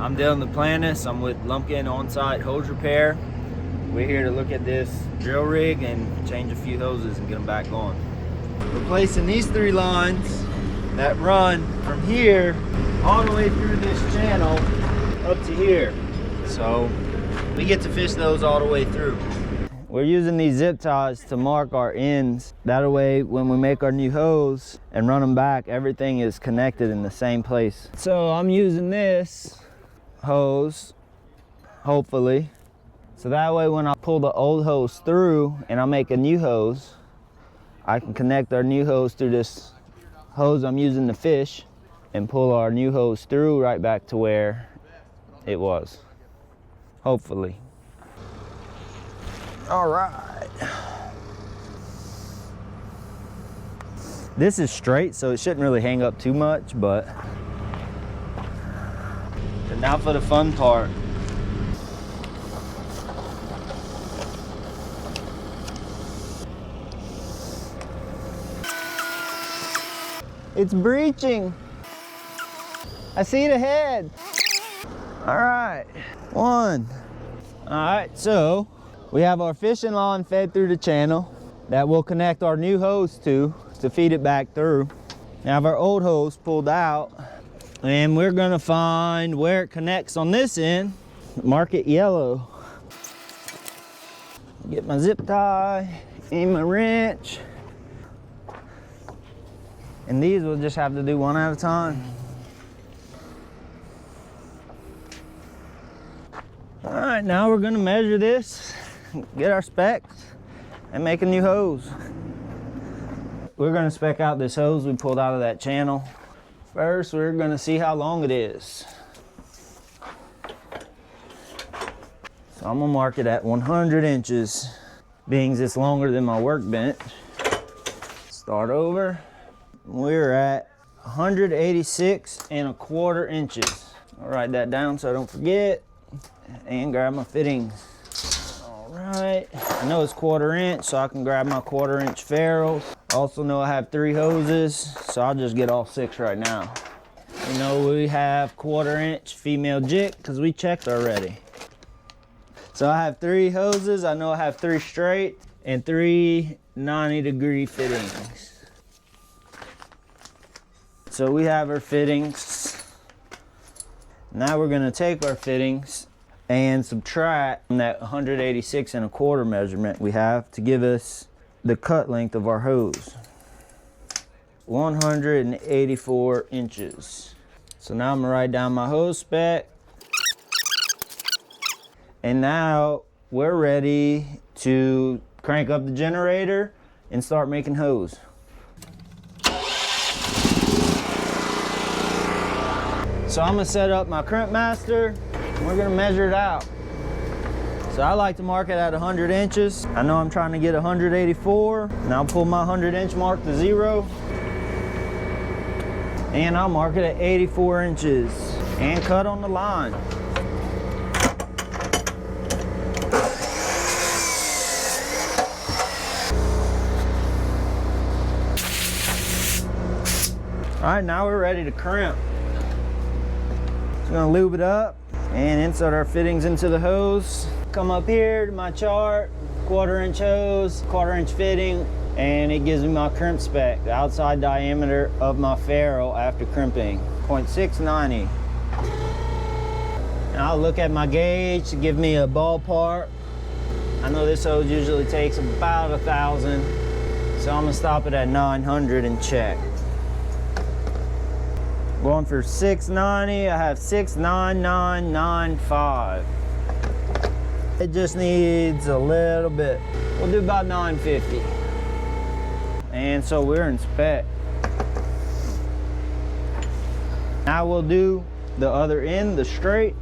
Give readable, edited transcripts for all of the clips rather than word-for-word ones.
I'm Dylan the Planist. I'm with Lumpkin On-Site Hose Repair. We're here to look at this drill rig and change a few hoses and get them back going. Replacing these 3 lines that run from here all the way through this channel up to here. So we get to fish those all the way through. We're using these zip ties to mark our ends. That way, when we make our new hose and run them back, everything is connected in the same place. So I'm using this hose, hopefully. So that way, when I pull the old hose through and I make a new hose, I can connect our new hose through this hose I'm using to fish and pull our new hose through right back to where it was, hopefully. All right. This is straight, so it shouldn't really hang up too much, but now for the fun part. It's breaching. I see the head. All right, 1. All right, so we have our fishing line fed through the channel that we'll connect our new hose to feed it back through. We have our old hose pulled out, and we're gonna find where it connects on this end, mark it yellow. Get my zip tie and my wrench. And these we'll just have to do one at a time. All right, now we're gonna measure this, get our specs, and make a new hose. We're gonna spec out this hose we pulled out of that channel. First, we're gonna see how long it is. So I'm gonna mark it at 100 inches, being it's longer than my workbench. Start over. We're at 186¼ inches. I'll write that down so I don't forget. And grab my fittings. All right, I know it's 1/4 inch, so I can grab my 1/4 inch ferrules. Also know I have 3 hoses, so I'll just get all 6 right now. You know we have 1/4 inch female jig because we checked already. So I have 3 hoses. I know I have 3 straight and 3 90-degree fittings. So we have our fittings. Now we're gonna take our fittings and subtract from that 186¼ measurement we have to give us the cut length of our hose. 184 inches. So now I'm gonna write down my hose spec. And now we're ready to crank up the generator and start making hose. So I'm gonna set up my crimp master and we're gonna measure it out. So I like to mark it at 100 inches. I know I'm trying to get 184. Now I'll pull my 100-inch mark to 0. And I'll mark it at 84 inches and cut on the line. All right, now we're ready to crimp. We're gonna lube it up and insert our fittings into the hose. Come up here to my chart, 1/4 inch hose, 1/4 inch fitting, and it gives me my crimp spec, the outside diameter of my ferrule after crimping, 0.690. And I'll look at my gauge to give me a ballpark. I know this hose usually takes about 1,000, so I'm gonna stop it at 900 and check. Going for 690, I have 69995. It just needs a little bit. We'll do about 950. And so we're in spec. Now we'll do the other end, the straight.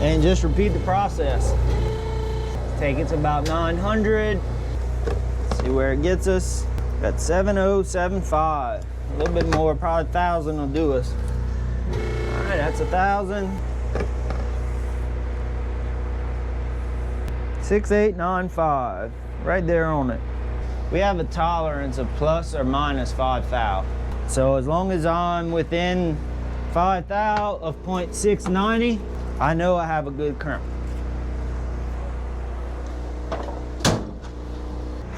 And just repeat the process. Take it to about 900. See where it gets us. Got 7075. A little bit more, probably 1,000 will do us. All right, that's 1,000. 6895, right there on it. We have a tolerance of plus or minus 5 thou. So as long as I'm within 5 thou of 0.690, I know I have a good current.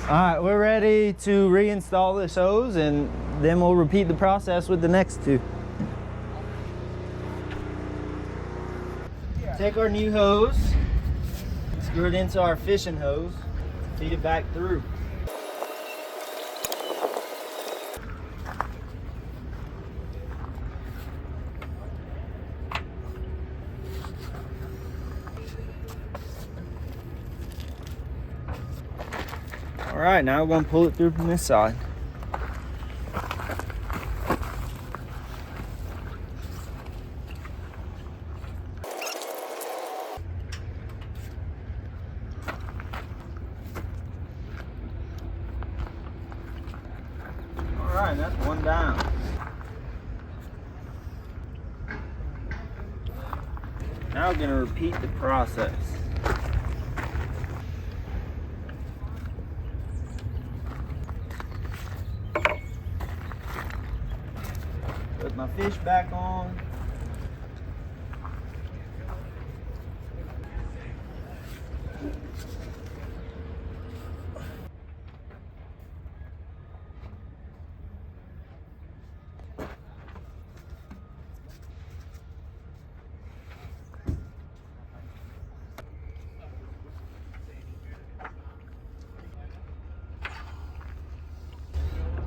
All right, we're ready to reinstall this hose, and then we'll repeat the process with the next two. Take our new hose, screw it into our fishing hose, feed it back through. All right, now we're going to pull it through from this side. All right, that's one down. Now we're going to repeat the process. Put my fish back on.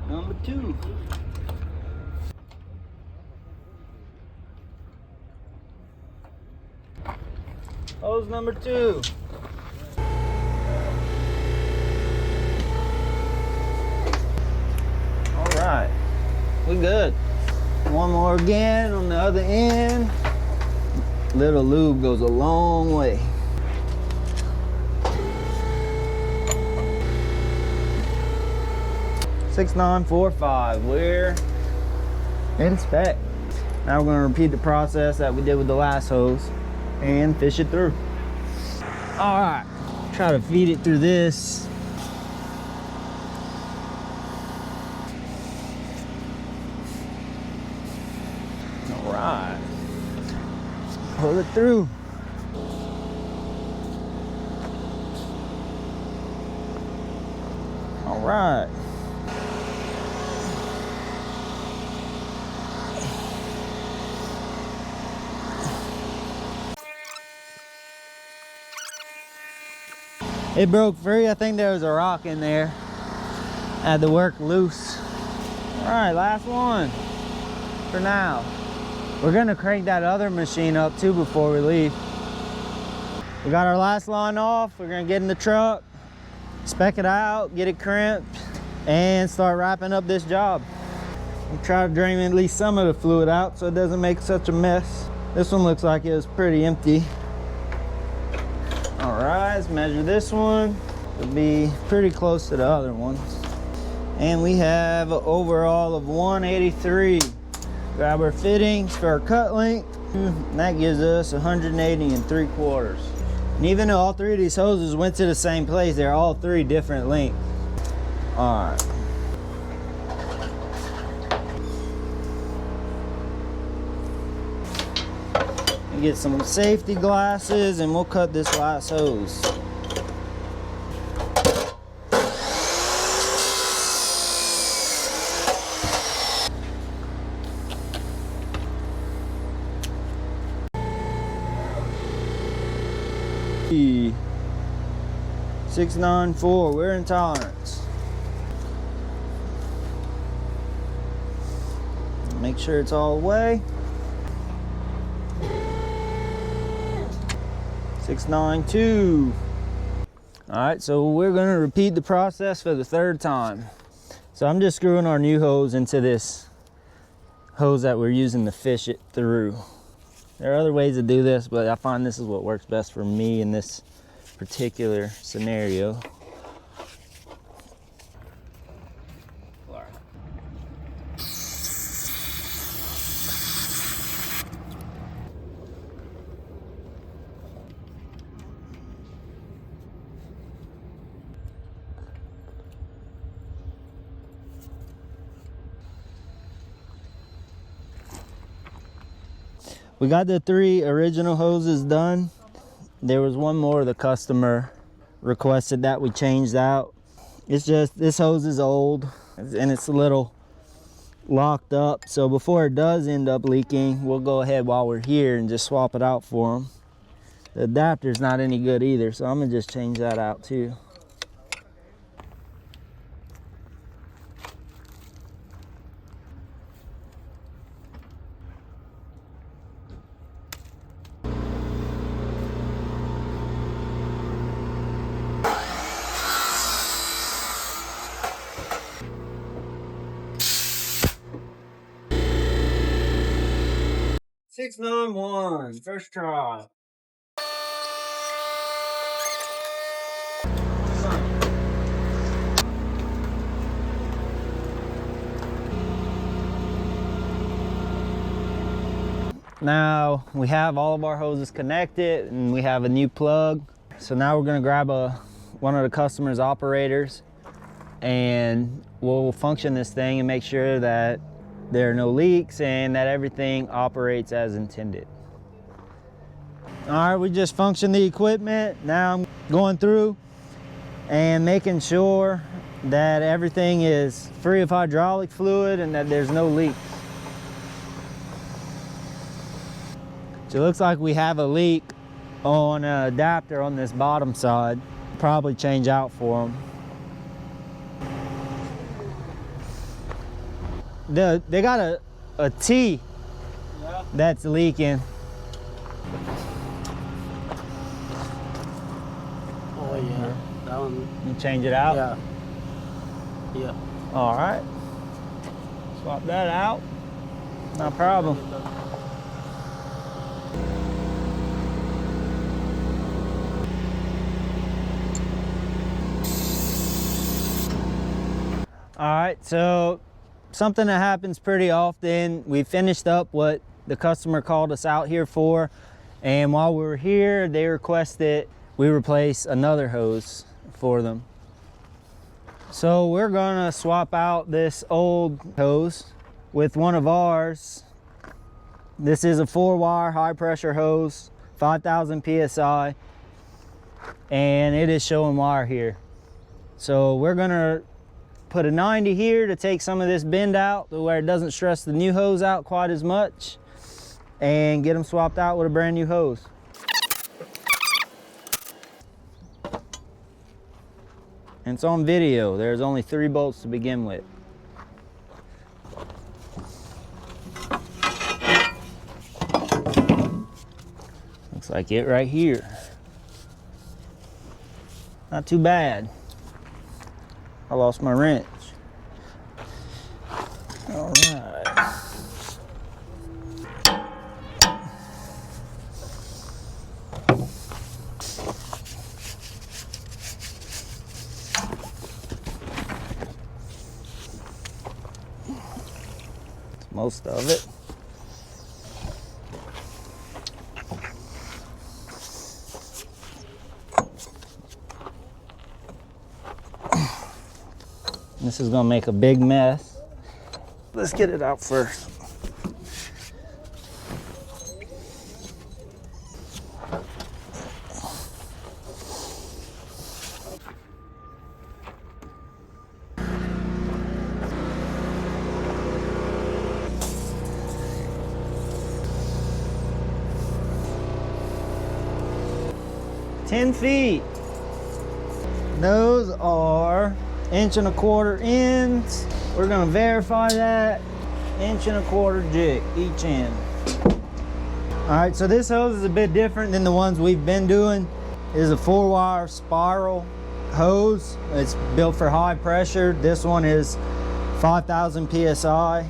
Number 2. Hose number 2. All right, we good. One more again on the other end. Little lube goes a long way. $6945. We're in spec. Now we're going to repeat the process that we did with the last hose and fish it through. All right, try to feed it through this. All right, pull it through. All right. It broke free. I think there was a rock in there. Had to work loose. All right, last one for now. We're gonna crank that other machine up too before we leave. We got our last line off. We're gonna get in the truck, spec it out, get it crimped, and start wrapping up this job. We'll try to drain at least some of the fluid out so it doesn't make such a mess. This one looks like it was pretty empty. All right, let's measure this one. It'll be pretty close to the other ones. And we have an overall of 183. Grab our fittings for our cut length. And that gives us 180 3/4. And even though all 3 of these hoses went to the same place, they're all 3 different lengths. All right. Get some safety glasses and we'll cut this last hose. $694, we're in tolerance. Make sure it's all away. 692. All right, so we're gonna repeat the process for the 3rd time. So I'm just screwing our new hose into this hose that we're using to fish it through. There are other ways to do this, but I find this is what works best for me in this particular scenario. We got the 3 original hoses done. There was one more the customer requested that we changed out. It's just, this hose is old and it's a little locked up. So before it does end up leaking, we'll go ahead while we're here and just swap it out for them. The adapter's not any good either, so I'm gonna just change that out too. Six, 9, 1, first try. Now we have all of our hoses connected and we have a new plug. So now we're gonna grab one of the customer's operators and we'll function this thing and make sure that there are no leaks and that everything operates as intended. All right, we just functioned the equipment. Now I'm going through and making sure that everything is free of hydraulic fluid and that there's no leaks. So it looks like we have a leak on an adapter on this bottom side. Probably change out for them. They got a T that's leaking. Oh yeah, that one. You change it out? Yeah. Yeah. All right. Swap that out. No problem. All right, so something that happens pretty often, we finished up what the customer called us out here for, and while we were here, they requested we replace another hose for them. So we're gonna swap out this old hose with one of ours. This is a 4-wire high pressure hose, 5,000 PSI, and it is showing wire here. So we're gonna put a 90 here to take some of this bend out to where it doesn't stress the new hose out quite as much and get them swapped out with a brand new hose. And it's on video. There's only 3 bolts to begin with. Looks like it right here. Not too bad. I lost my wrench. All right. That's most of it. This is gonna make a big mess. Let's get it out first. Ten feet. Those are 1.25 inch ends. We're gonna verify that. 1.25 inch jig each end. All right, so this hose is a bit different than the ones we've been doing. It is a 4-wire spiral hose. It's built for high pressure. This one is 5,000 PSI.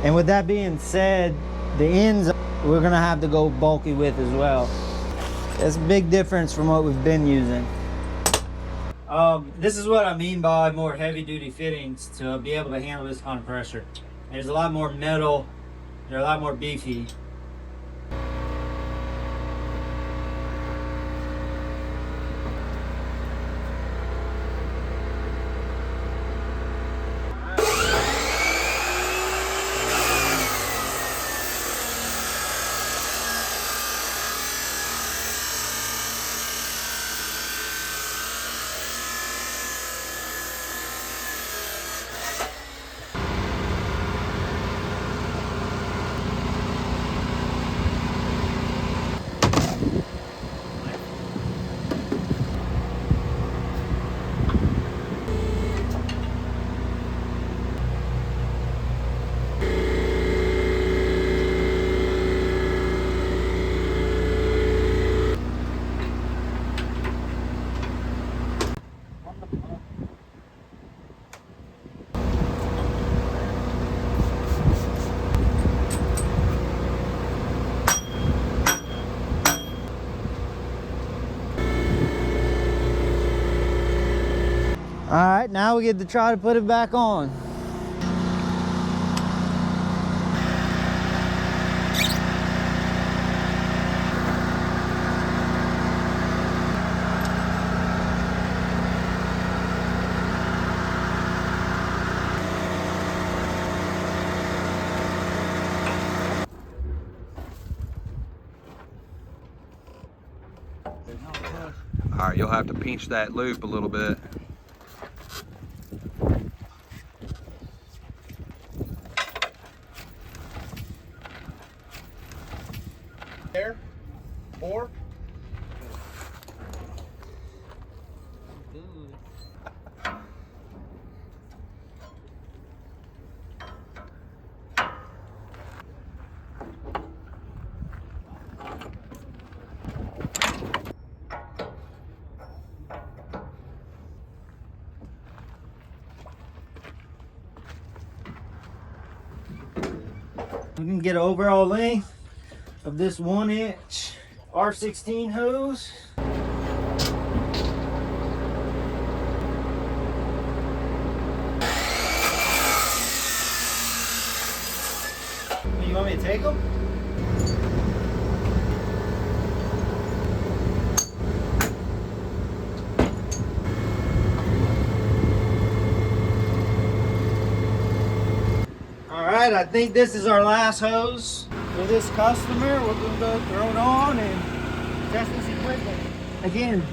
And with that being said, the ends we're gonna have to go bulky with as well. That's a big difference from what we've been using. This is what I mean by more heavy duty fittings to be able to handle this kind of pressure. There's a lot more metal, they're a lot more beefy. now we get to try to put it back on. All right, you'll have to pinch that loop a little bit. There, 4. We can get an overall length of this 1-inch R16 hose. You want me to take them? Alright, I think this is our last hose for this customer. We're going to go throw it on and test this equipment again.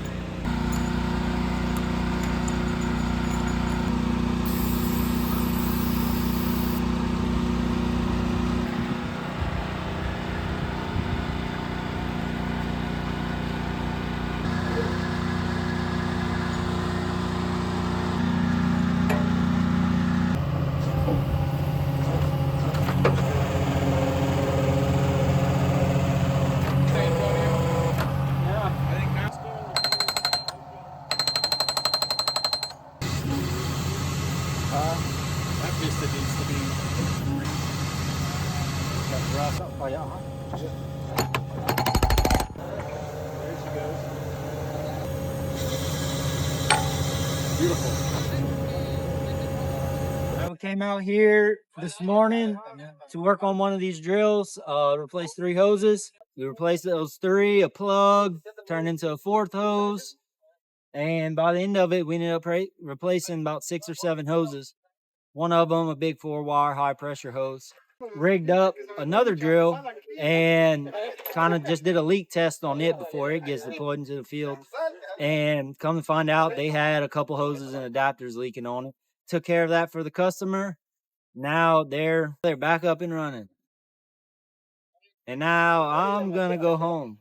That piston needs to be. Oh, yeah, There she goes. Beautiful. We came out here this morning to work on one of these drills, replace 3 hoses. We replaced those 3, a plug, turned into a 4th hose. And by the end of it, we ended up replacing about 6 or 7 hoses. One of them, a big 4-wire high pressure hose. Rigged up another drill and kind of just did a leak test on it before it gets deployed into the field. And come to find out, they had a couple hoses and adapters leaking on it. Took care of that for the customer. Now they're back up and running. And now I'm gonna go home.